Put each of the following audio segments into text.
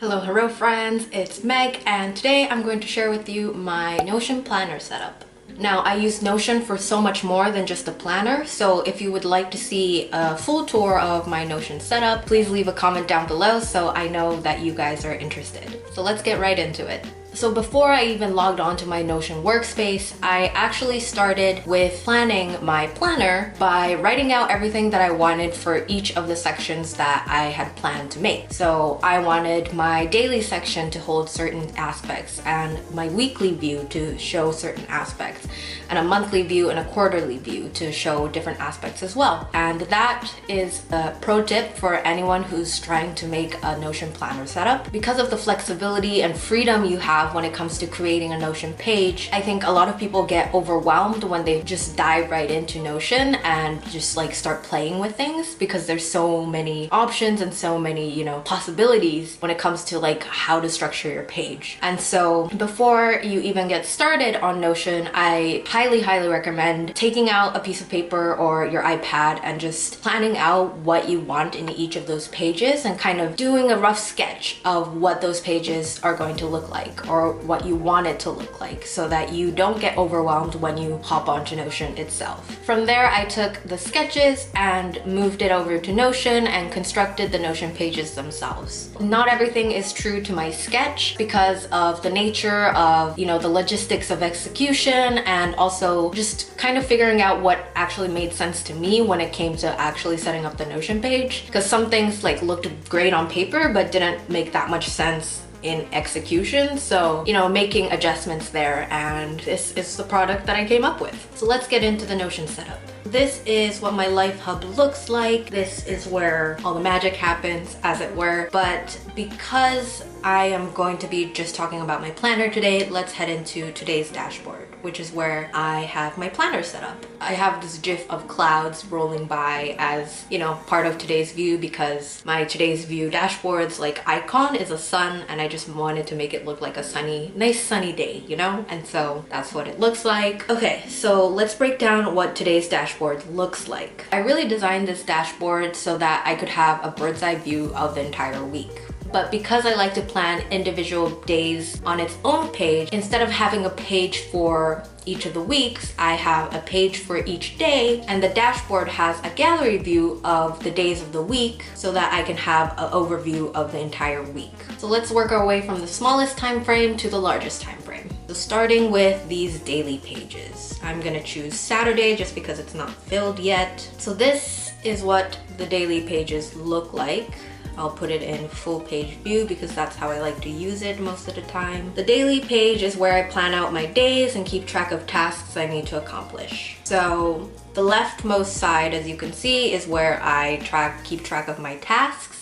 Hello friends, it's Meg and today I'm going to share with you my Notion planner setup. Now, I use Notion for so much more than just a planner, so if you would like to see a full tour of my Notion setup, please leave a comment down below so I know that you guys are interested. So let's get right into it. So before I even logged on to my Notion workspace, I actually started with planning my planner by writing out everything that I wanted for each of the sections that I had planned to make. So I wanted my daily section to hold certain aspects, and my weekly view to show certain aspects, and a monthly view and a quarterly view to show different aspects as well. And that is a pro tip for anyone who's trying to make a Notion planner setup. Because of the flexibility and freedom you have when it comes to creating a Notion page, I think a lot of people get overwhelmed when they just dive right into Notion and just like start playing with things, because there's so many options and so many, possibilities when it comes to like how to structure your page. And so before you even get started on Notion, I highly recommend taking out a piece of paper or your iPad and just planning out what you want in each of those pages and kind of doing a rough sketch of what those pages are going to look like, or what you want it to look like, so that you don't get overwhelmed when you hop onto Notion itself. From there, I took the sketches and moved it over to Notion and constructed the Notion pages themselves. Not everything is true to my sketch because of the nature of, the logistics of execution, and also just kind of figuring out what actually made sense to me when it came to actually setting up the Notion page. Because some things like looked great on paper but didn't make that much sense in execution, so making adjustments there, and this is the product that I came up with. So let's get into the Notion setup. This is what my Life Hub looks like. This is where all the magic happens, as it were. But because I am going to be just talking about my planner today, let's head into today's dashboard, which is where I have my planner set up. I have this gif of clouds rolling by as, part of today's view, because my today's view dashboard's like icon is a sun, and I just wanted to make it look like a nice sunny day, And so that's what it looks like. Okay, so let's break down what today's dashboard looks like. I really designed this dashboard so that I could have a bird's eye view of the entire week. But because I like to plan individual days on its own page, instead of having a page for each of the weeks, I have a page for each day, and the dashboard has a gallery view of the days of the week so that I can have an overview of the entire week. So let's work our way from the smallest time frame to the largest time frame. So starting with these daily pages, I'm gonna choose Saturday just because it's not filled yet. So this is what the daily pages look like. I'll put it in full page view because that's how I like to use it most of the time. The daily page is where I plan out my days and keep track of tasks I need to accomplish. So the leftmost side, as you can see, is where I keep track of my tasks.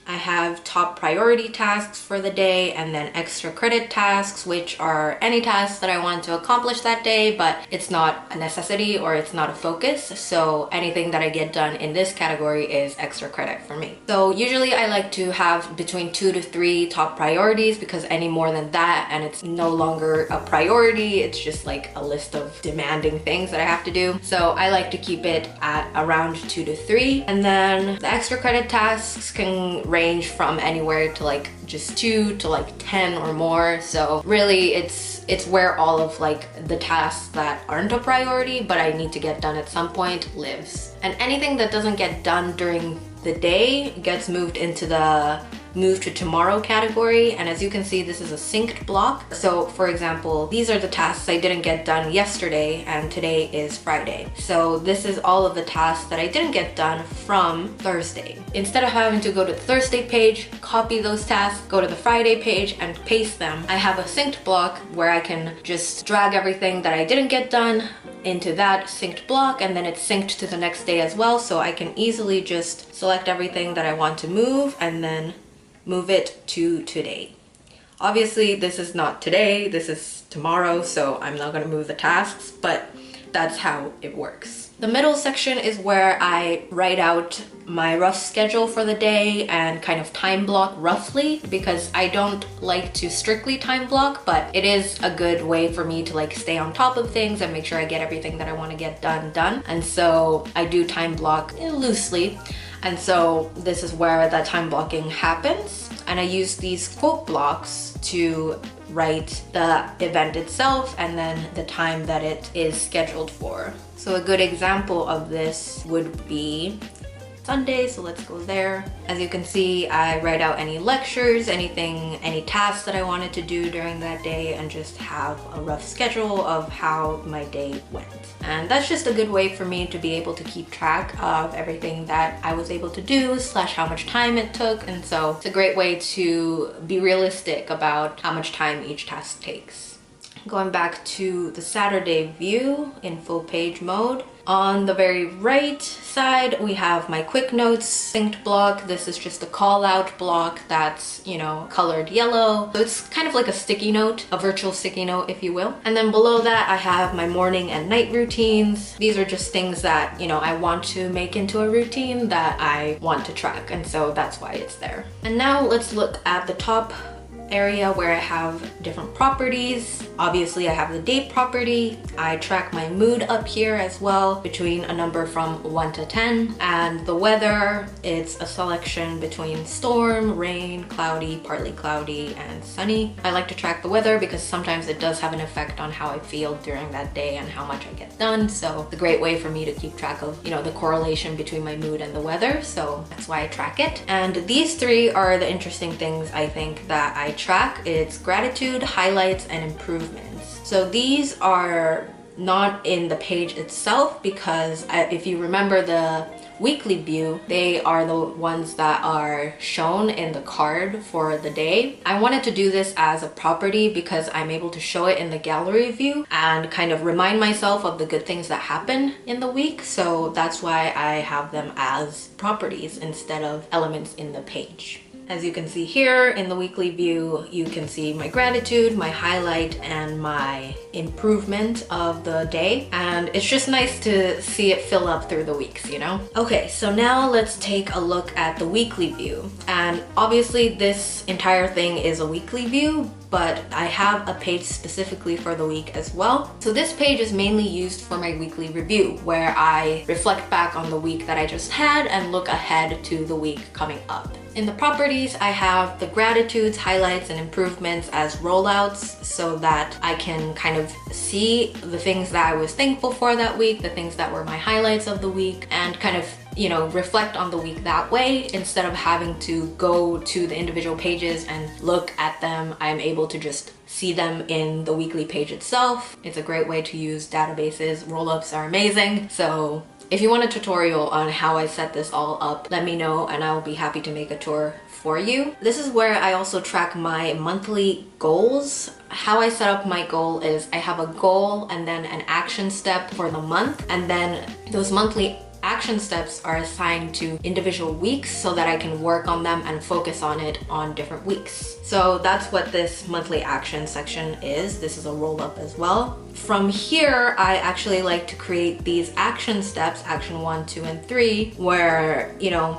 I have top priority tasks for the day, and then extra credit tasks, which are any tasks that I want to accomplish that day, but it's not a necessity or it's not a focus. So anything that I get done in this category is extra credit for me. So usually I like to have between 2 to 3 top priorities, because any more than that and it's no longer a priority, it's just like a list of demanding things that I have to do. So I like to keep it at around 2 to 3. And then the extra credit tasks can range from anywhere to like just 2 to like 10 or more. So really it's where all of like the tasks that aren't a priority but I need to get done at some point lives. And anything that doesn't get done during the day gets moved into the move to tomorrow category. And as you can see, this is a synced block. So for example, these are the tasks I didn't get done yesterday, and today is Friday. So this is all of the tasks that I didn't get done from Thursday. Instead of having to go to the Thursday page, copy those tasks, go to the Friday page and paste them, I have a synced block where I can just drag everything that I didn't get done into that synced block, and then it's synced to the next day as well. So I can easily just select everything that I want to move and then move it to today. Obviously, this is not today, this is tomorrow, so I'm not gonna move the tasks, but that's how it works. The middle section is where I write out my rough schedule for the day and kind of time block roughly, because I don't like to strictly time block, but it is a good way for me to like stay on top of things and make sure I get everything that I want to get done. And so I do time block loosely. And so this is where that time blocking happens. and I use these quote blocks to write the event itself and then the time that it is scheduled for. So a good example of this would be Sunday, so let's go there. As you can see, I write out any lectures, any tasks that I wanted to do during that day, and just have a rough schedule of how my day went. And that's just a good way for me to be able to keep track of everything that I was able to do / how much time it took. And so it's a great way to be realistic about how much time each task takes. Going back to the Saturday view in full page mode, on the very right side, we have my quick notes synced block. This is just a call out block that's, colored yellow. So it's kind of like a sticky note, a virtual sticky note, if you will. And then below that, I have my morning and night routines. These are just things that, I want to make into a routine that I want to track. And so that's why it's there. And now let's look at the top area where I have different properties. Obviously, I have the date property. I track my mood up here as well, between a number from 1 to 10. And the weather, it's a selection between storm, rain, cloudy, partly cloudy, and sunny. I like to track the weather because sometimes it does have an effect on how I feel during that day and how much I get done. So it's a great way for me to keep track of, the correlation between my mood and the weather. So that's why I track it. And these three are the interesting things I think that I track. It's gratitude, highlights, and improvements. So these are not in the page itself because if you remember the weekly view, they are the ones that are shown in the card for the day. I wanted to do this as a property because I'm able to show it in the gallery view and kind of remind myself of the good things that happen in the week. So that's why I have them as properties instead of elements in the page. As you can see here in the weekly view, you can see my gratitude, my highlight, and my improvement of the day. And it's just nice to see it fill up through the weeks, Okay, so now let's take a look at the weekly view. And obviously this entire thing is a weekly view, but I have a page specifically for the week as well. So this page is mainly used for my weekly review, where I reflect back on the week that I just had and look ahead to the week coming up. In the properties, I have the gratitudes, highlights, and improvements as rollouts so that I can kind of see the things that I was thankful for that week, the things that were my highlights of the week, and kind of reflect on the week that way. Instead of having to go to the individual pages and look at them, I'm able to just see them in the weekly page itself. It's a great way to use databases. Rollups are amazing. So if you want a tutorial on how I set this all up, let me know and I will be happy to make a tour for you. This is where I also track my monthly goals. How I set up my goal is I have a goal and then an action step for the month, and then those monthly action steps are assigned to individual weeks so that I can work on them and focus on it on different weeks. So that's what this monthly action section is. This is a roll up as well. From here, I actually like to create these action steps, action 1, 2, and 3, where,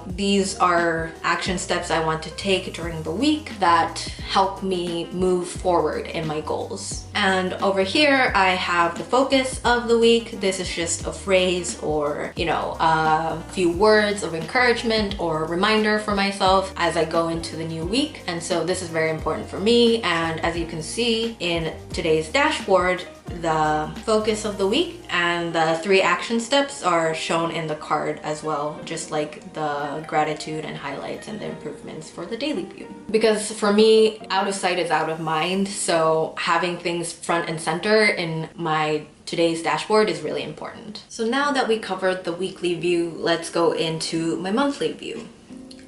these are action steps I want to take during the week that help me move forward in my goals. And over here, I have the focus of the week. This is just a phrase or, a few words of encouragement or reminder for myself as I go into the new week. And so this is very important for me. And as you can see in today's dashboard, the focus of the week and the 3 action steps are shown in the card as well, just like the gratitude and highlights and the improvements for the daily view. Because for me, out of sight is out of mind, so having things front and center in my today's dashboard is really important. So now that we covered the weekly view, let's go into my monthly view.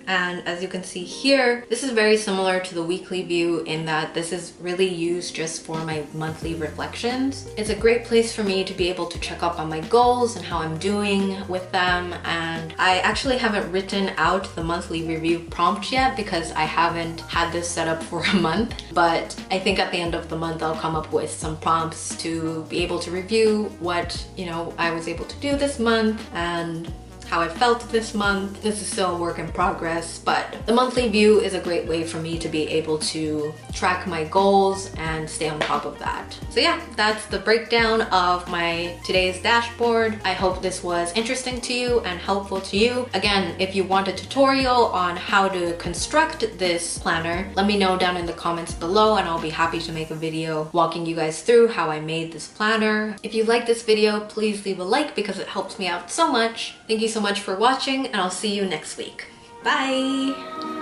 And as you can see here, this is very similar to the weekly view in that this is really used just for my monthly reflections. It's a great place for me to be able to check up on my goals and how I'm doing with them. And I actually haven't written out the monthly review prompt yet because I haven't had this set up for a month. But I think at the end of the month, I'll come up with some prompts to be able to review what, I was able to do this month and how I felt this month. This is still a work in progress, but the monthly view is a great way for me to be able to track my goals and stay on top of that. So yeah, that's the breakdown of my today's dashboard. I hope this was interesting to you and helpful to you. Again, if you want a tutorial on how to construct this planner, let me know down in the comments below and I'll be happy to make a video walking you guys through how I made this planner. If you like this video, please leave a like because it helps me out so much. Thank you so much for watching and I'll see you next week. Bye!